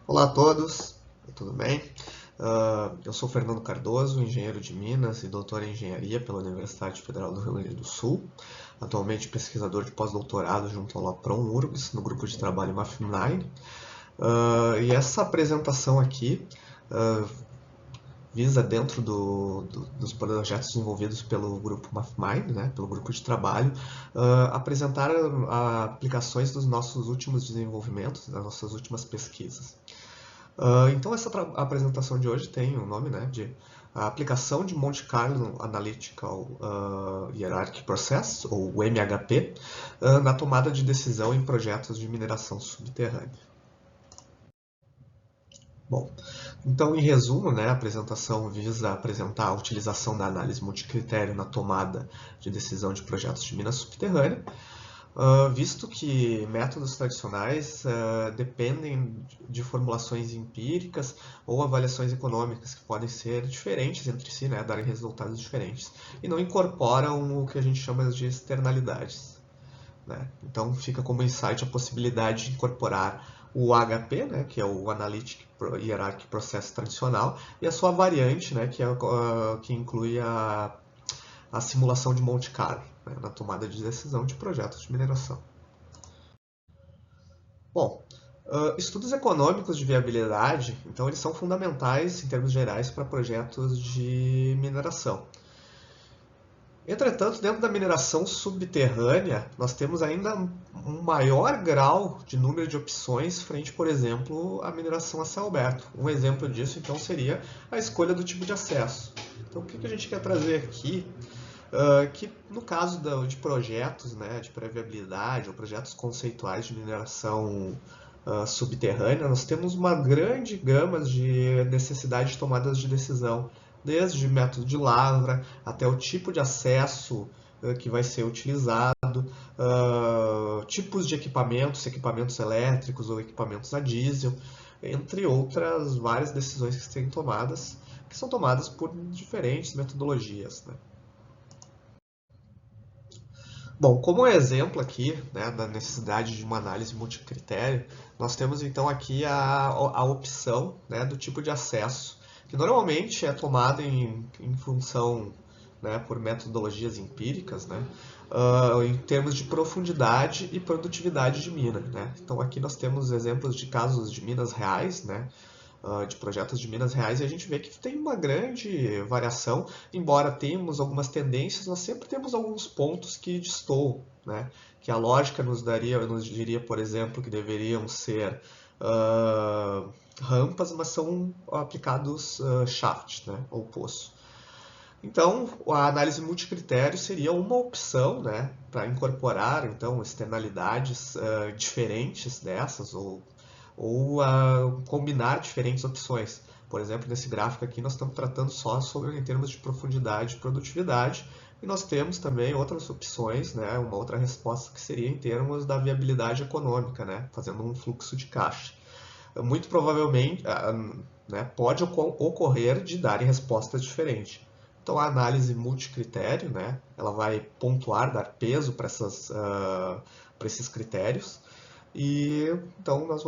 Olá a todos, tudo bem? Eu sou Fernando Cardoso, engenheiro de Minas e doutor em engenharia pela Universidade Federal do Rio Grande do Sul. Atualmente pesquisador de pós-doutorado junto ao LAPRON URGS, no grupo de trabalho MAF9. E essa apresentação aqui visa, dentro dos projetos desenvolvidos pelo grupo MAF9, né, pelo grupo de trabalho, apresentar aplicações dos nossos últimos desenvolvimentos, das nossas últimas pesquisas. Então, essa apresentação de hoje tem o nome, né, de a aplicação de Monte Carlo Analytical Hierarchy Process, ou MHP, na tomada de decisão em projetos de mineração subterrânea. Bom, então, em resumo, né, a apresentação visa apresentar a utilização da análise multicritério na tomada de decisão de projetos de mina subterrânea, visto que métodos tradicionais dependem de formulações empíricas ou avaliações econômicas que podem ser diferentes entre si, né, darem resultados diferentes, e não incorporam o que a gente chama de externalidades, né? Então fica como insight a possibilidade de incorporar o HP, né, que é o Analytic Hierarchy Process tradicional, e a sua variante, né, que inclui a simulação de Monte Carlo, né, na tomada de decisão de projetos de mineração. Bom, estudos econômicos de viabilidade, então, eles são fundamentais, em termos gerais, para projetos de mineração. Entretanto, dentro da mineração subterrânea, nós temos ainda um maior grau de número de opções frente, por exemplo, à mineração a céu aberto. Um exemplo disso, então, seria a escolha do tipo de acesso. Então, o que a gente quer trazer aqui? Que no caso de projetos, né, de pré-viabilidade ou projetos conceituais de mineração subterrânea, nós temos uma grande gama de necessidade de tomadas de decisão, desde método de lavra até o tipo de acesso que vai ser utilizado, tipos de equipamentos, equipamentos elétricos ou equipamentos a diesel, entre outras várias decisões que são tomadas por diferentes metodologias, né? Bom, como exemplo aqui, né, da necessidade de uma análise multicritério, nós temos então aqui a opção, né, do tipo de acesso, que normalmente é tomada em função, né, por metodologias empíricas, né, em termos de profundidade e produtividade de mina, né? Então aqui nós temos exemplos de casos de minas reais, né, de projetos de minas reais, e a gente vê que tem uma grande variação, embora tenhamos algumas tendências, nós sempre temos alguns pontos que destoam, né? Que a lógica nos diria, por exemplo, que deveriam ser rampas, mas são aplicados shaft, né? Ou poço. Então, a análise multicritério seria uma opção, né, para incorporar então externalidades diferentes dessas, ou combinar diferentes opções. Por exemplo, nesse gráfico aqui nós estamos tratando só sobre em termos de profundidade e produtividade, e nós temos também outras opções, né, uma outra resposta que seria em termos da viabilidade econômica, né, fazendo um fluxo de caixa. Muito provavelmente, né, pode ocorrer de darem respostas diferentes. Então, a análise multicritério, né, ela vai pontuar, dar peso para esses critérios, e então nós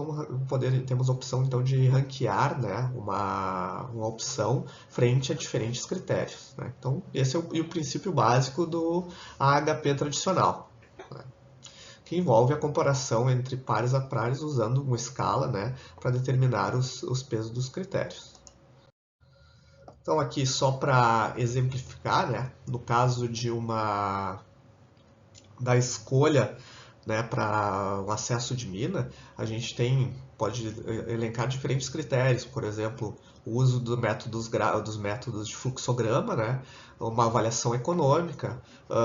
temos a opção então de ranquear, né, uma opção frente a diferentes critérios, né? Então, esse é o princípio básico do AHP tradicional, né, que envolve a comparação entre pares a pares usando uma escala, né, para determinar os pesos dos critérios. Então, aqui só para exemplificar, né, no caso da escolha, né, para o acesso de mina, a gente pode elencar diferentes critérios, por exemplo, o uso dos métodos de fluxograma, né, uma avaliação econômica,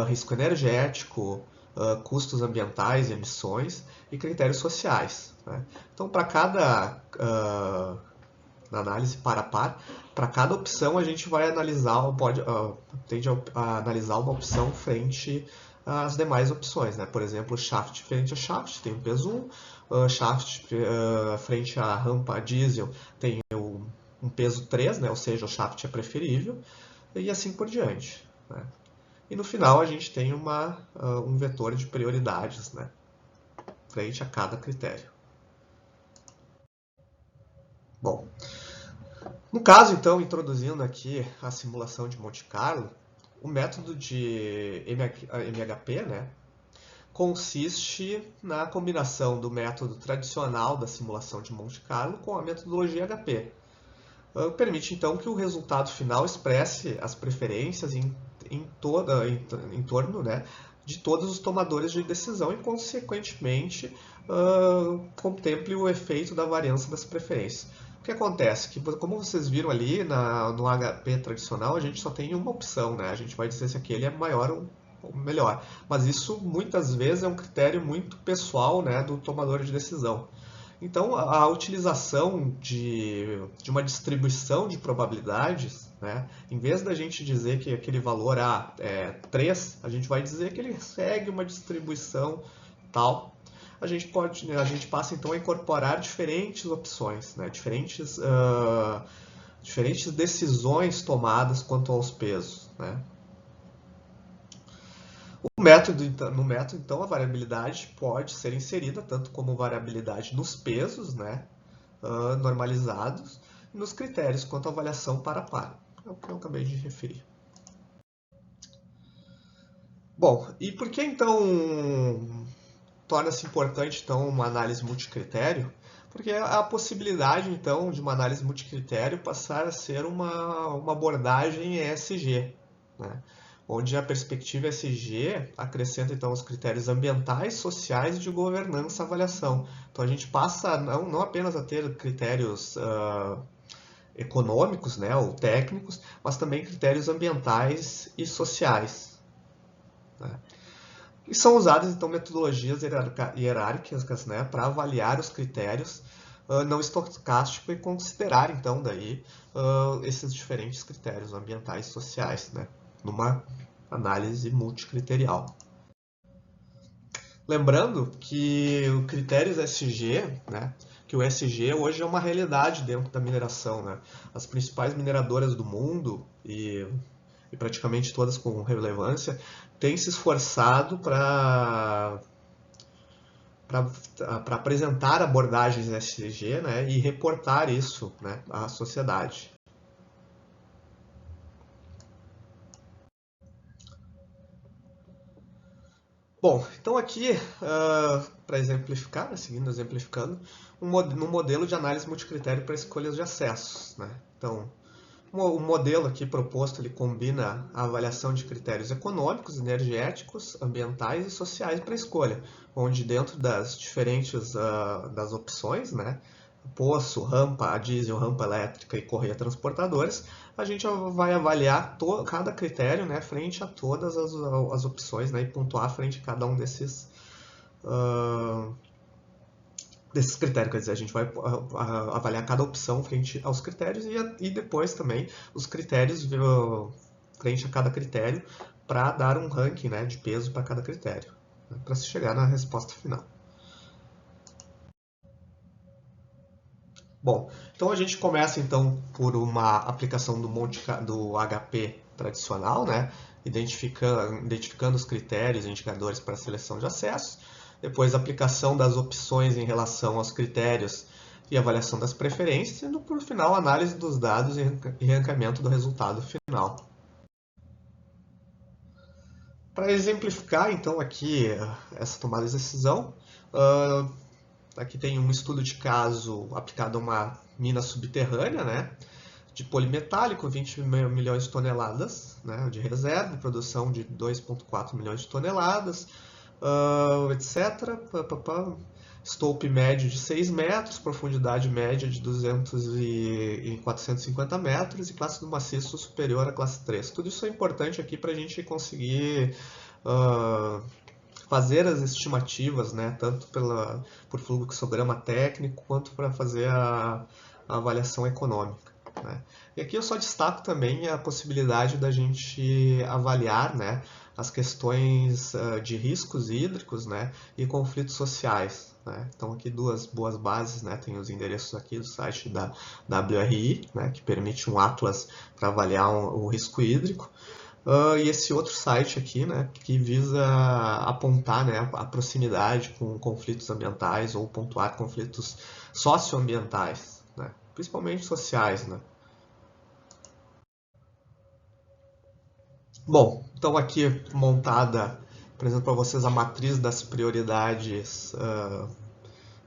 risco energético, custos ambientais e emissões, e critérios sociais, né? Então, para cada na análise par a par, para cada opção a gente vai analisar, tende a analisar uma opção frente às demais opções, né? Por exemplo, shaft frente a shaft tem o peso 1, shaft frente à rampa diesel tem um peso 3, né? Ou seja, o shaft é preferível, e assim por diante, né? E no final a gente tem um vetor de prioridades, né, frente a cada critério. Bom, no caso, então, introduzindo aqui a simulação de Monte Carlo, o método de MHP, né, consiste na combinação do método tradicional da simulação de Monte Carlo com a metodologia HP. Permite, então, que o resultado final expresse as preferências em torno, né, de todos os tomadores de decisão e, consequentemente, contemple o efeito da variância das preferências. O que acontece? Que, como vocês viram ali no HP tradicional, a gente só tem uma opção, né? A gente vai dizer se aquele é maior ou melhor. Mas isso, muitas vezes, é um critério muito pessoal, né, do tomador de decisão. Então, a utilização de uma distribuição de probabilidades, né, em vez da gente dizer que aquele valor é 3, a gente vai dizer que ele segue uma distribuição tal. A gente passa então a incorporar diferentes opções, né, diferentes decisões tomadas quanto aos pesos, né. No método, então, a variabilidade pode ser inserida tanto como variabilidade nos pesos, né, normalizados, e nos critérios quanto à avaliação para par. É o que eu acabei de referir. Bom, e por que então torna-se importante então uma análise multicritério? Porque a possibilidade então de uma análise multicritério passar a ser uma abordagem ESG, né? Onde a perspectiva ESG acrescenta então os critérios ambientais, sociais e de governança à avaliação. Então a gente passa não apenas a ter critérios econômicos, né, ou técnicos, mas também critérios ambientais e sociais, né? E são usadas então metodologias hierárquicas, né, para avaliar os critérios não estocásticos e considerar então daí esses diferentes critérios ambientais e sociais, né, numa análise multicriterial. Lembrando que o critérios SG, né, que o SG hoje é uma realidade dentro da mineração, né? As principais mineradoras do mundo e praticamente todas com relevância têm se esforçado para apresentar abordagens SG, né, e reportar isso, né, à sociedade. Bom, então aqui, para exemplificar, né, seguindo exemplificando, um modelo de análise multicritério para escolhas de acessos, né? Então, o modelo aqui proposto ele combina a avaliação de critérios econômicos, energéticos, ambientais e sociais para escolha, onde dentro das diferentes das opções, né, poço, rampa a diesel, rampa elétrica e correia transportadores, a gente vai avaliar cada critério, né, frente a todas as opções, né, e pontuar frente a cada um desses critérios. Quer dizer, a gente vai avaliar cada opção frente aos critérios e depois também os critérios frente a cada critério para dar um ranking, né, de peso para cada critério, né, para se chegar na resposta final. Bom, então a gente começa então por uma aplicação do HP tradicional, né, identificando os critérios e indicadores para a seleção de acessos. Depois a aplicação das opções em relação aos critérios e avaliação das preferências, e por final a análise dos dados e ranqueamento do resultado final. Para exemplificar então aqui essa tomada de decisão, aqui tem um estudo de caso aplicado a uma mina subterrânea, né, de polimetálico, 20 milhões de toneladas, né, de reserva, produção de 2,4 milhões de toneladas, etc. Stope médio de 6 metros, profundidade média de 200 e 450 metros e classe do maciço superior à classe 3. Tudo isso é importante aqui para a gente conseguir fazer as estimativas, né, tanto por fluxograma técnico quanto para fazer a avaliação econômica, né. E aqui eu só destaco também a possibilidade da gente avaliar, né, as questões de riscos hídricos, né, e conflitos sociais, né. Então aqui duas boas bases, né, tem os endereços aqui do site da WRI, né, que permite um atlas para avaliar o risco hídrico. E esse outro site aqui, né, que visa apontar, né, a proximidade com conflitos ambientais ou pontuar conflitos socioambientais, né. principalmente sociais, né? Bom, então aqui montada, por exemplo, para vocês a matriz das prioridades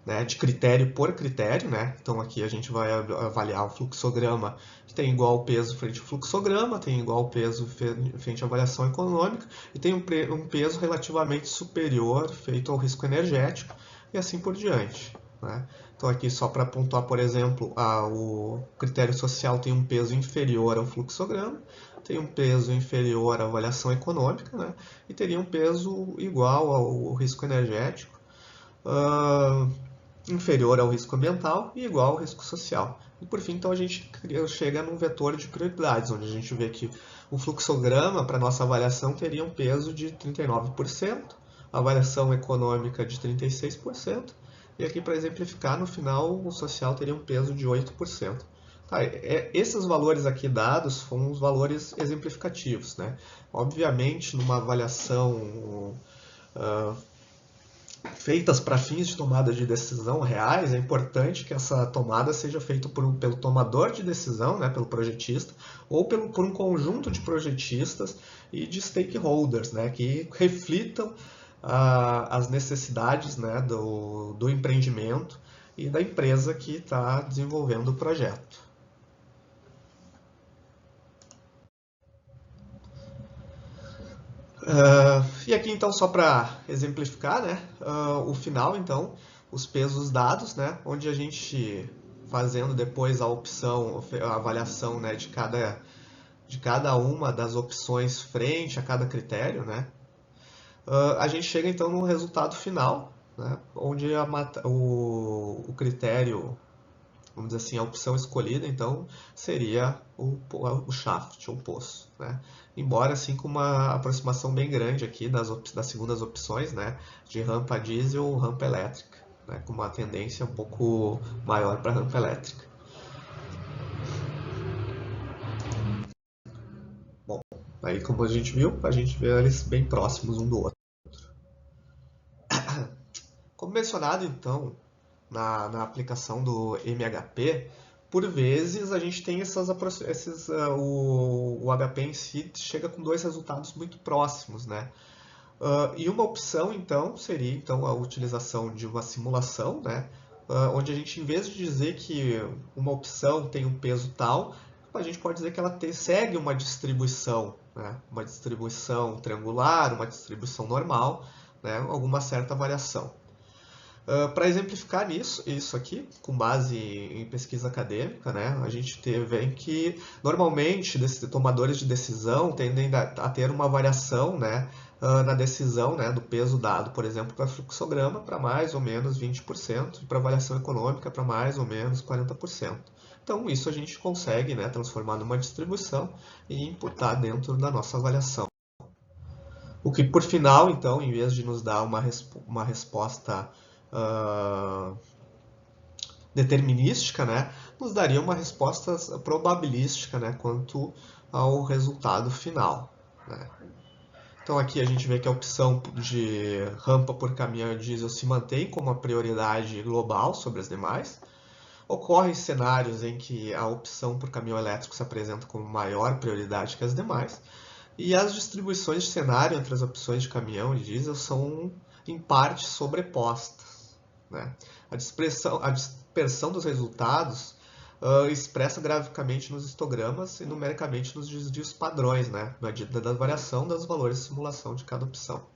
né, de critério por critério, né? Então aqui a gente vai avaliar o fluxograma que tem igual peso frente ao fluxograma, tem igual peso frente à avaliação econômica e tem um peso relativamente superior feito ao risco energético e assim por diante, né? Então aqui só para pontuar, por exemplo, o critério social tem um peso inferior ao fluxograma, tem um peso inferior à avaliação econômica, né? E teria um peso igual ao risco energético. Inferior ao risco ambiental e igual ao risco social. E por fim, então a gente chega num vetor de prioridades, onde a gente vê que o fluxograma para nossa avaliação teria um peso de 39%, a avaliação econômica de 36%, e aqui para exemplificar, no final o social teria um peso de 8%. Tá, esses valores aqui dados são os valores exemplificativos, né? Obviamente, numa avaliação feitas para fins de tomada de decisão reais, é importante que essa tomada seja feita pelo tomador de decisão, né, pelo projetista, ou por um conjunto de projetistas e de stakeholders, né, que reflitam as necessidades, né, do empreendimento e da empresa que está desenvolvendo o projeto. E aqui então só para exemplificar, né, o final então, os pesos dados, né, onde a gente fazendo depois a opção, a avaliação, né, de cada uma das opções frente a cada critério, né, a gente chega então no resultado final, né, onde o critério, vamos dizer assim, a opção escolhida, então, seria o shaft, o poço, né? Embora, assim, com uma aproximação bem grande aqui das segundas opções, né? De rampa diesel ou rampa elétrica, né? Com uma tendência um pouco maior para rampa elétrica. Bom, aí como a gente viu, a gente vê eles bem próximos um do outro. Como mencionado, então, na aplicação do MHP, por vezes a gente tem o HP em si chega com dois resultados muito próximos, né? E uma opção, então, seria então, a utilização de uma simulação, né? Onde a gente, em vez de dizer que uma opção tem um peso tal, a gente pode dizer que ela segue uma distribuição, né? Uma distribuição triangular, uma distribuição normal, né? Alguma certa variação. Para exemplificar isso aqui, com base em pesquisa acadêmica, né, a gente vê que normalmente tomadores de decisão tendem a ter uma variação, né, na decisão, né, do peso dado, por exemplo, para fluxograma, para mais ou menos 20%, e para avaliação econômica, para mais ou menos 40%. Então, isso a gente consegue, né, transformar numa distribuição e imputar dentro da nossa avaliação. O que, por final, então, em vez de nos dar uma resposta determinística, né, nos daria uma resposta probabilística, né, quanto ao resultado final, né. Então aqui a gente vê que a opção de rampa por caminhão diesel se mantém como a prioridade global sobre as demais. Ocorrem cenários em que a opção por caminhão elétrico se apresenta como maior prioridade que as demais, e as distribuições de cenário entre as opções de caminhão e diesel são, em parte, sobrepostas, né? A dispersão dos resultados expressa graficamente nos histogramas e numericamente nos desvios padrões, né? Na medida da variação dos valores de simulação de cada opção.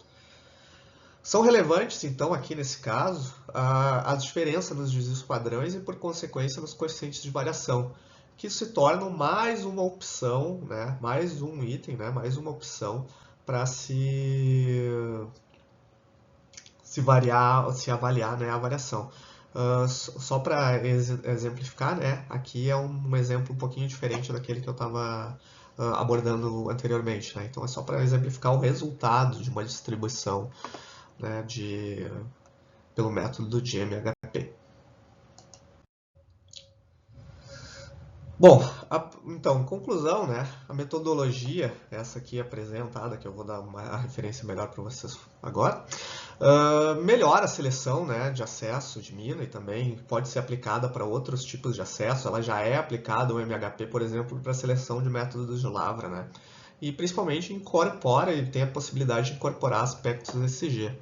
São relevantes, então, aqui nesse caso, as diferenças nos desvios padrões e, por consequência, nos coeficientes de variação, que se tornam mais uma opção, né? Mais um item, né? Mais uma opção para se avaliar, né, a variação. Só para exemplificar, né, aqui é um exemplo um pouquinho diferente daquele que eu estava abordando anteriormente, né? Então é só para exemplificar o resultado de uma distribuição, né, pelo método de MHP. Bom, então, em conclusão, né, a metodologia, essa aqui apresentada, que eu vou dar uma referência melhor para vocês agora, melhora a seleção, né, de acesso de mina e também pode ser aplicada para outros tipos de acesso. Ela já é aplicada, o MHP, por exemplo, para a seleção de métodos de lavra, né, e principalmente incorpora e tem a possibilidade de incorporar aspectos ESG.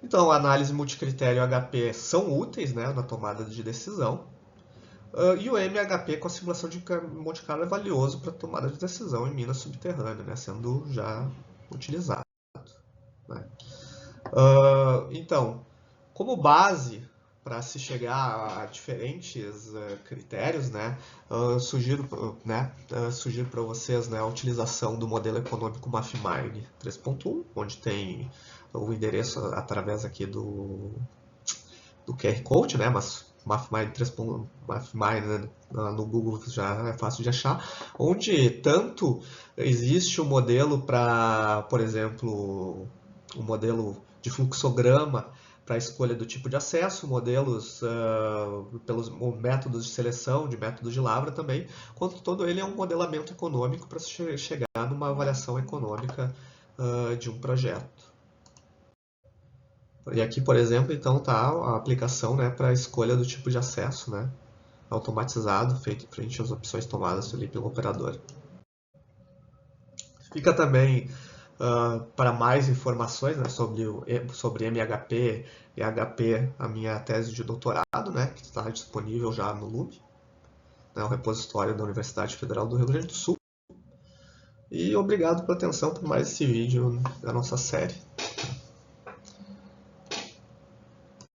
Então, a análise multicritério e HP são úteis, né, na tomada de decisão. E o MHP com a simulação de Monte Carlo é valioso para tomada de decisão em minas subterrâneas, né, sendo já utilizado. Né. Então, como base para se chegar a diferentes critérios, né, sugiro para vocês, né, a utilização do modelo econômico MAFMINE 3.1, onde tem o endereço através aqui do QR Code, né, mas MAFMINE 3.1, MAFMINE no Google já é fácil de achar, onde tanto existe um modelo para, por exemplo, um modelo de fluxograma para a escolha do tipo de acesso, modelos pelos métodos de seleção, de métodos de lavra também, quanto todo ele é um modelamento econômico para se chegar numa avaliação econômica de um projeto. E aqui, por exemplo, então está a aplicação, né, para a escolha do tipo de acesso, né, automatizado, feito frente às opções tomadas ali pelo operador. Fica também para mais informações, né, sobre MHP e HP, a minha tese de doutorado, né, que está disponível já no LUB, né, o repositório da Universidade Federal do Rio Grande do Sul. E obrigado pela atenção por mais esse vídeo da nossa série.